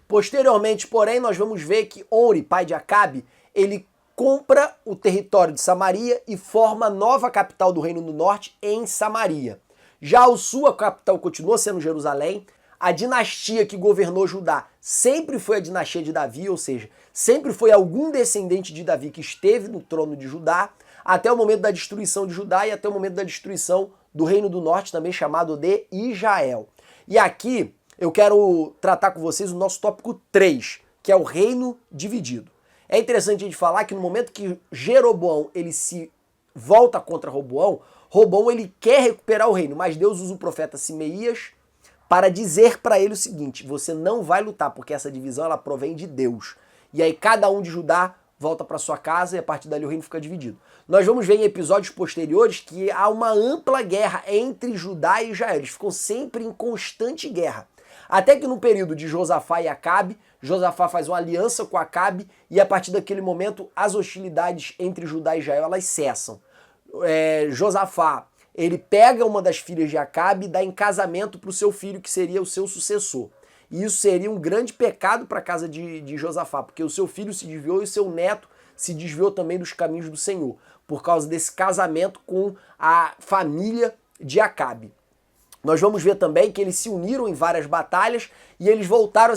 Posteriormente, porém, nós vamos ver que Omri, pai de Acabe, ele compra o território de Samaria e forma a nova capital do Reino do Norte em Samaria. Já ao sul, a capital continua sendo Jerusalém. A dinastia que governou Judá sempre foi a dinastia de Davi, ou seja, sempre foi algum descendente de Davi que esteve no trono de Judá, até o momento da destruição de Judá e até o momento da destruição do Reino do Norte, também chamado de Israel. E aqui eu quero tratar com vocês o nosso tópico 3, que é o reino dividido. É interessante a gente falar que no momento que Jeroboão ele se volta contra Roboão, Roboão ele quer recuperar o reino, mas Deus usa o profeta Simeías para dizer para ele o seguinte: você não vai lutar, porque essa divisão ela provém de Deus. E aí cada um de Judá volta para sua casa e a partir dali o reino fica dividido. Nós vamos ver em episódios posteriores que há uma ampla guerra entre Judá e Israel. Eles ficam sempre em constante guerra. Até que no período de Josafá e Acabe, Josafá faz uma aliança com Acabe e a partir daquele momento as hostilidades entre Judá e Israel elas cessam. Josafá ele pega uma das filhas de Acabe e dá em casamento para o seu filho, que seria o seu sucessor. E isso seria um grande pecado para a casa de Josafá, porque o seu filho se desviou e o seu neto se desviou também dos caminhos do Senhor, por causa desse casamento com a família de Acabe. Nós vamos ver também que eles se uniram em várias batalhas e eles voltaram a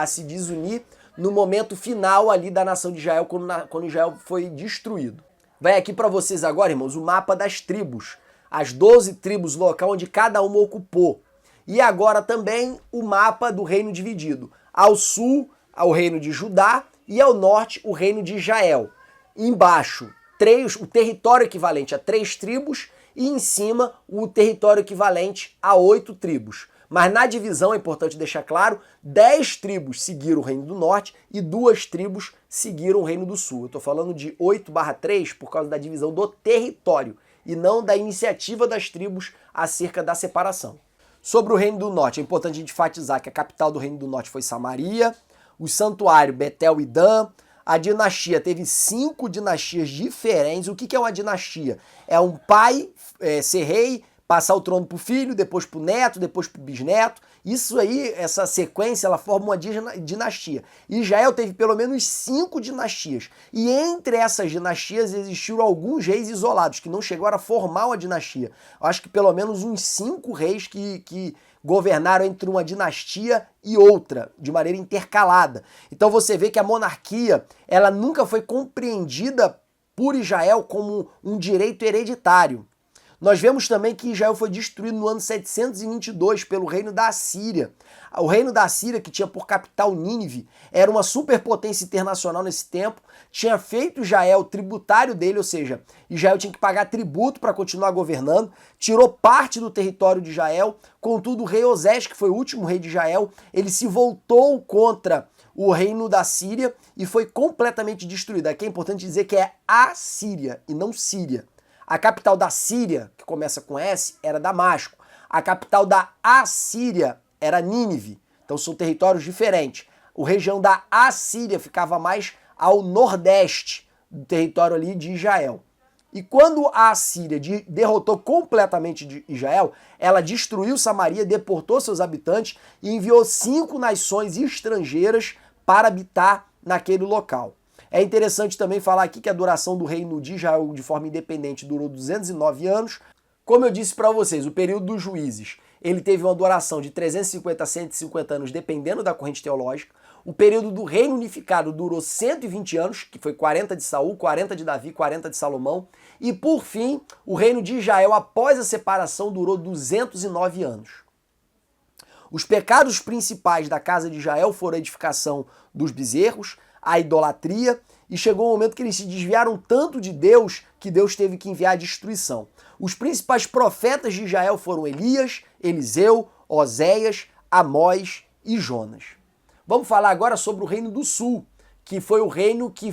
se desunir no momento final ali da nação de Israel, quando Israel foi destruído. Vai aqui para vocês agora, irmãos, o mapa das tribos. As 12 tribos, local onde cada uma ocupou. E agora também o mapa do reino dividido. Ao sul, o reino de Judá e ao norte, o reino de Israel. Embaixo, o território equivalente a 3 tribos e em cima, o território equivalente a 8 tribos. Mas na divisão, é importante deixar claro, 10 tribos seguiram o Reino do Norte e 2 tribos seguiram o Reino do Sul. Eu estou falando de 8/3 por causa da divisão do território e não da iniciativa das tribos acerca da separação. Sobre o Reino do Norte, é importante a gente enfatizar que a capital do Reino do Norte foi Samaria, o santuário Betel e Dan. A dinastia teve 5 dinastias diferentes. O que é uma dinastia? É um pai ser rei, passar o trono para o filho, depois para o neto, depois para o bisneto. Isso aí, essa sequência, ela forma uma dinastia. Israel teve pelo menos 5 dinastias. E entre essas dinastias existiram alguns reis isolados, que não chegaram a formar uma dinastia. Eu acho que pelo menos uns 5 reis que governaram entre uma dinastia e outra, de maneira intercalada. Então você vê que a monarquia, ela nunca foi compreendida por Israel como um direito hereditário. Nós vemos também que Israel foi destruído no ano 722 pelo reino da Assíria. O reino da Assíria, que tinha por capital Nínive, era uma superpotência internacional nesse tempo, tinha feito Israel tributário dele, ou seja, Israel tinha que pagar tributo para continuar governando, tirou parte do território de Israel, contudo o rei Osés, que foi o último rei de Israel, ele se voltou contra o reino da Síria e foi completamente destruído. Aqui é importante dizer que é Assíria e não Síria. A capital da Síria, que começa com S, era Damasco. A capital da Assíria era Nínive. Então são territórios diferentes. A região da Assíria ficava mais ao nordeste do território ali de Israel. E quando a Assíria derrotou completamente de Israel, ela destruiu Samaria, deportou seus habitantes e enviou 5 nações estrangeiras para habitar naquele local. É interessante também falar aqui que a duração do reino de Israel de forma independente durou 209 anos. Como eu disse para vocês, o período dos juízes, ele teve uma duração de 350 a 150 anos, dependendo da corrente teológica. O período do reino unificado durou 120 anos, que foi 40 de Saul, 40 de Davi, 40 de Salomão. E por fim, o reino de Israel, após a separação, durou 209 anos. Os pecados principais da casa de Israel foram a edificação dos bezerros, a idolatria, e chegou um momento que eles se desviaram tanto de Deus que Deus teve que enviar a destruição. Os principais profetas de Israel foram Elias, Eliseu, Oséias, Amós e Jonas. Vamos falar agora sobre o reino do sul, que foi o reino que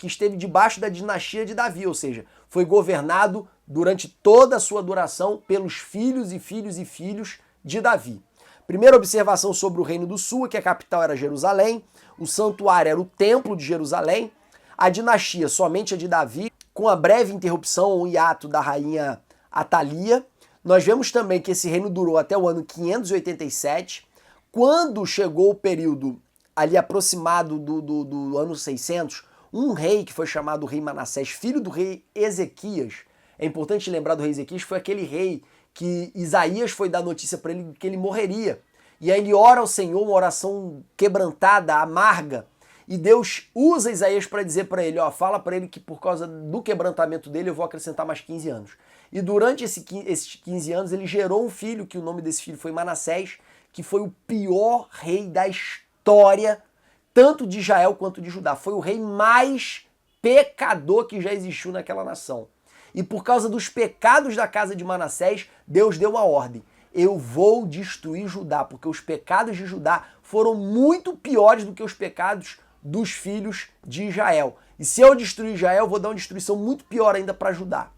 esteve debaixo da dinastia de Davi, ou seja, foi governado durante toda a sua duração pelos filhos e filhos e filhos de Davi. Primeira observação sobre o reino do sul é que a capital era Jerusalém, o santuário era o templo de Jerusalém, a dinastia somente a de Davi, com a breve interrupção ou hiato da rainha Atalia. Nós vemos também que esse reino durou até o ano 587, quando chegou o período ali aproximado do ano 600, um rei que foi chamado rei Manassés, filho do rei Ezequias. É importante lembrar do rei Ezequias, foi aquele rei que Isaías foi dar notícia para ele que ele morreria. E aí ele ora ao Senhor, uma oração quebrantada, amarga, e Deus usa Isaías para dizer para ele, ó, fala para ele que por causa do quebrantamento dele eu vou acrescentar mais 15 anos. E durante esses 15 anos ele gerou um filho, que o nome desse filho foi Manassés, que foi o pior rei da história, tanto de Israel quanto de Judá. Foi o rei mais pecador que já existiu naquela nação. E por causa dos pecados da casa de Manassés, Deus deu uma ordem. Eu vou destruir Judá, porque os pecados de Judá foram muito piores do que os pecados dos filhos de Israel. E se eu destruir Israel, eu vou dar uma destruição muito pior ainda para Judá.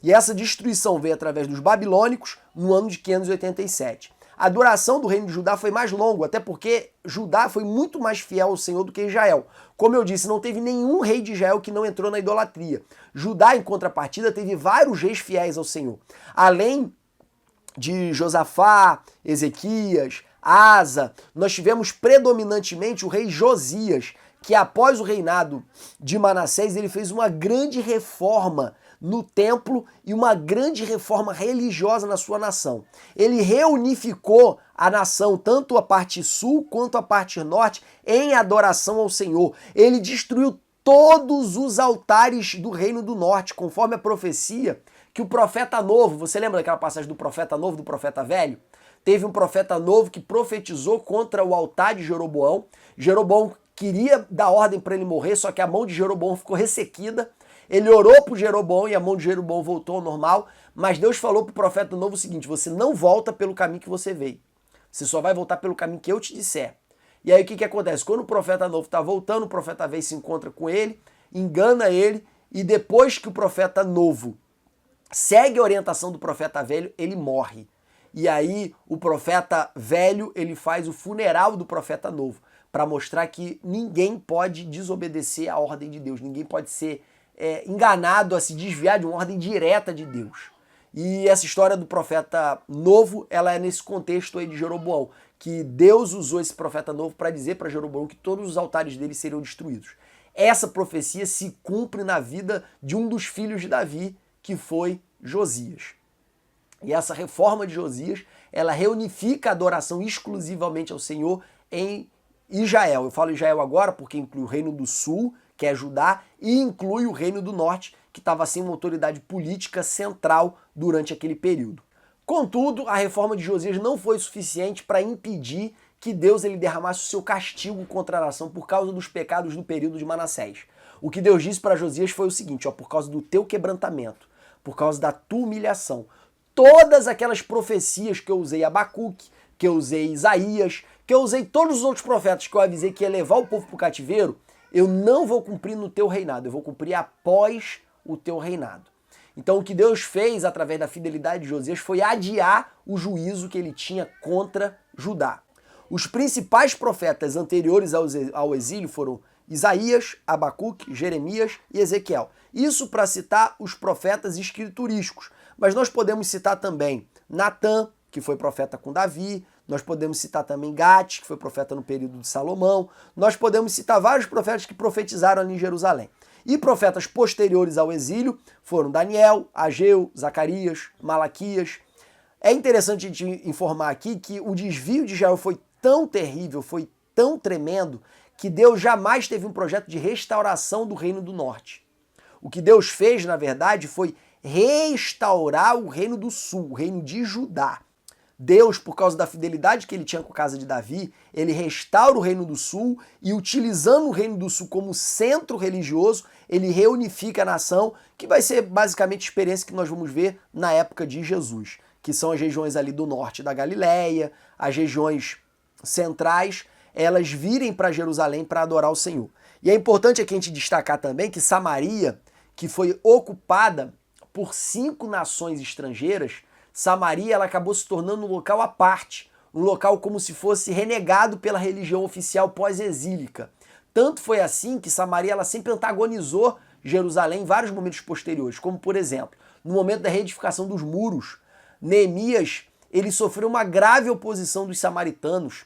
E essa destruição veio através dos babilônicos no ano de 587. A duração do reino de Judá foi mais longa, até porque Judá foi muito mais fiel ao Senhor do que Israel. Como eu disse, não teve nenhum rei de Israel que não entrou na idolatria. Judá, em contrapartida, teve vários reis fiéis ao Senhor. Além de Josafá, Ezequias, Asa, nós tivemos predominantemente o rei Josias, que após o reinado de Manassés, ele fez uma grande reforma no templo e uma grande reforma religiosa na sua nação. Ele reunificou a nação, tanto a parte sul quanto a parte norte, em adoração ao Senhor. Ele destruiu todos os altares do reino do norte, conforme a profecia que o profeta novo, você lembra daquela passagem do profeta novo, do profeta velho? Teve um profeta novo que profetizou contra o altar de Jeroboão. Jeroboão queria dar ordem para ele morrer, só que a mão de Jeroboão ficou ressequida. Ele orou para Jeroboão e a mão de Jeroboão voltou ao normal, mas Deus falou para o profeta novo o seguinte, você não volta pelo caminho que você veio, você só vai voltar pelo caminho que eu te disser. E aí o que acontece? Quando o profeta novo está voltando, o profeta velho se encontra com ele, engana ele, e depois que o profeta novo segue a orientação do profeta velho, ele morre. E aí o profeta velho, ele faz o funeral do profeta novo, para mostrar que ninguém pode desobedecer a ordem de Deus, ninguém pode ser enganado a se desviar de uma ordem direta de Deus. E essa história do profeta novo, ela é nesse contexto aí de Jeroboão, que Deus usou esse profeta novo para dizer para Jeroboão que todos os altares dele seriam destruídos. Essa profecia se cumpre na vida de um dos filhos de Davi, que foi Josias. E essa reforma de Josias, ela reunifica a adoração exclusivamente ao Senhor em Israel. Eu falo Israel agora porque inclui o reino do sul, que é Judá, e inclui o reino do norte, que estava sem uma autoridade política central durante aquele período. Contudo, a reforma de Josias não foi suficiente para impedir que Deus ele derramasse o seu castigo contra a nação por causa dos pecados do período de Manassés. O que Deus disse para Josias foi o seguinte, ó, por causa do teu quebrantamento, por causa da tua humilhação, todas aquelas profecias que eu usei Abacuque, que eu usei Isaías, que eu usei todos os outros profetas que eu avisei que ia levar o povo para o cativeiro, eu não vou cumprir no teu reinado, eu vou cumprir após o teu reinado. Então o que Deus fez através da fidelidade de Josias foi adiar o juízo que ele tinha contra Judá. Os principais profetas anteriores ao exílio foram Isaías, Abacuque, Jeremias e Ezequiel. Isso para citar os profetas escriturísticos. Mas nós podemos citar também Natã, que foi profeta com Davi, nós podemos citar também Gate, que foi profeta no período de Salomão, nós podemos citar vários profetas que profetizaram ali em Jerusalém. E profetas posteriores ao exílio foram Daniel, Ageu, Zacarias, Malaquias. É interessante a gente informar aqui que o desvio de Israel foi tão terrível, foi tão tremendo, que Deus jamais teve um projeto de restauração do reino do norte. O que Deus fez, na verdade, foi restaurar o reino do sul, o reino de Judá. Deus, por causa da fidelidade que ele tinha com a casa de Davi, ele restaura o reino do sul e, utilizando o reino do sul como centro religioso, ele reunifica a nação, que vai ser basicamente a experiência que nós vamos ver na época de Jesus, que são as regiões ali do norte da Galileia, as regiões centrais, elas virem para Jerusalém para adorar o Senhor. E é importante aqui a gente destacar também que Samaria, que foi ocupada por 5 nações estrangeiras, Samaria ela acabou se tornando um local à parte, um local como se fosse renegado pela religião oficial pós-exílica. Tanto foi assim que Samaria ela sempre antagonizou Jerusalém em vários momentos posteriores, como por exemplo, no momento da reedificação dos muros, Neemias ele sofreu uma grave oposição dos samaritanos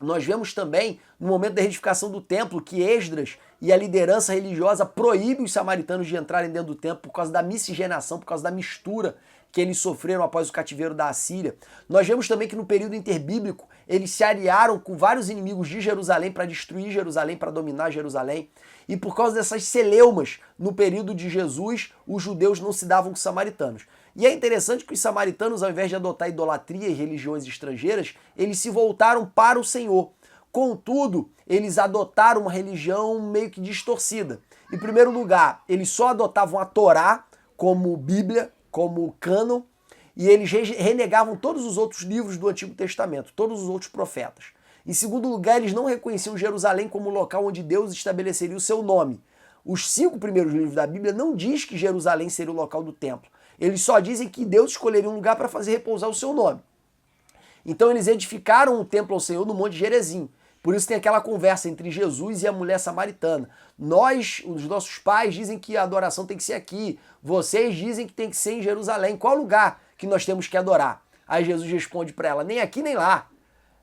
Nós vemos também, no momento da reedificação do templo, que Esdras e a liderança religiosa proíbem os samaritanos de entrarem dentro do templo por causa da miscigenação, por causa da mistura que eles sofreram após o cativeiro da Assíria. Nós vemos também que no período interbíblico eles se aliaram com vários inimigos de Jerusalém para destruir Jerusalém, para dominar Jerusalém. E por causa dessas celeumas, no período de Jesus, os judeus não se davam com os samaritanos. E é interessante que os samaritanos, ao invés de adotar idolatria e religiões estrangeiras, eles se voltaram para o Senhor. Contudo, eles adotaram uma religião meio que distorcida. Em primeiro lugar, eles só adotavam a Torá como Bíblia, como cânon, e eles renegavam todos os outros livros do Antigo Testamento, todos os outros profetas. Em segundo lugar, eles não reconheciam Jerusalém como local onde Deus estabeleceria o seu nome. Os 5 primeiros livros da Bíblia não diz que Jerusalém seria o local do templo. Eles só dizem que Deus escolheria um lugar para fazer repousar o seu nome. Então eles edificaram um templo ao Senhor no Monte Gerizim. Por isso tem aquela conversa entre Jesus e a mulher samaritana. Os nossos pais dizem que a adoração tem que ser aqui. Vocês dizem que tem que ser em Jerusalém. Qual lugar que nós temos que adorar? Aí Jesus responde para ela, nem aqui nem lá.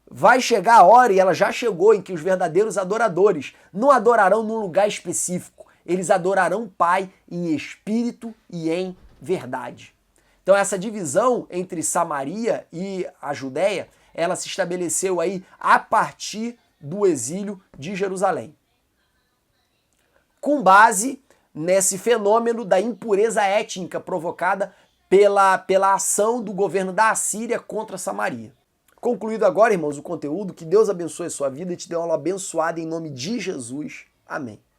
Vai chegar a hora, e ela já chegou, em que os verdadeiros adoradores não adorarão num lugar específico. Eles adorarão o Pai em espírito e em verdade. Então essa divisão entre Samaria e a Judéia, ela se estabeleceu aí a partir do exílio de Jerusalém. Com base nesse fenômeno da impureza étnica provocada pela ação do governo da Assíria contra Samaria. Concluído agora, irmãos, o conteúdo, que Deus abençoe a sua vida e te dê uma aula abençoada em nome de Jesus. Amém.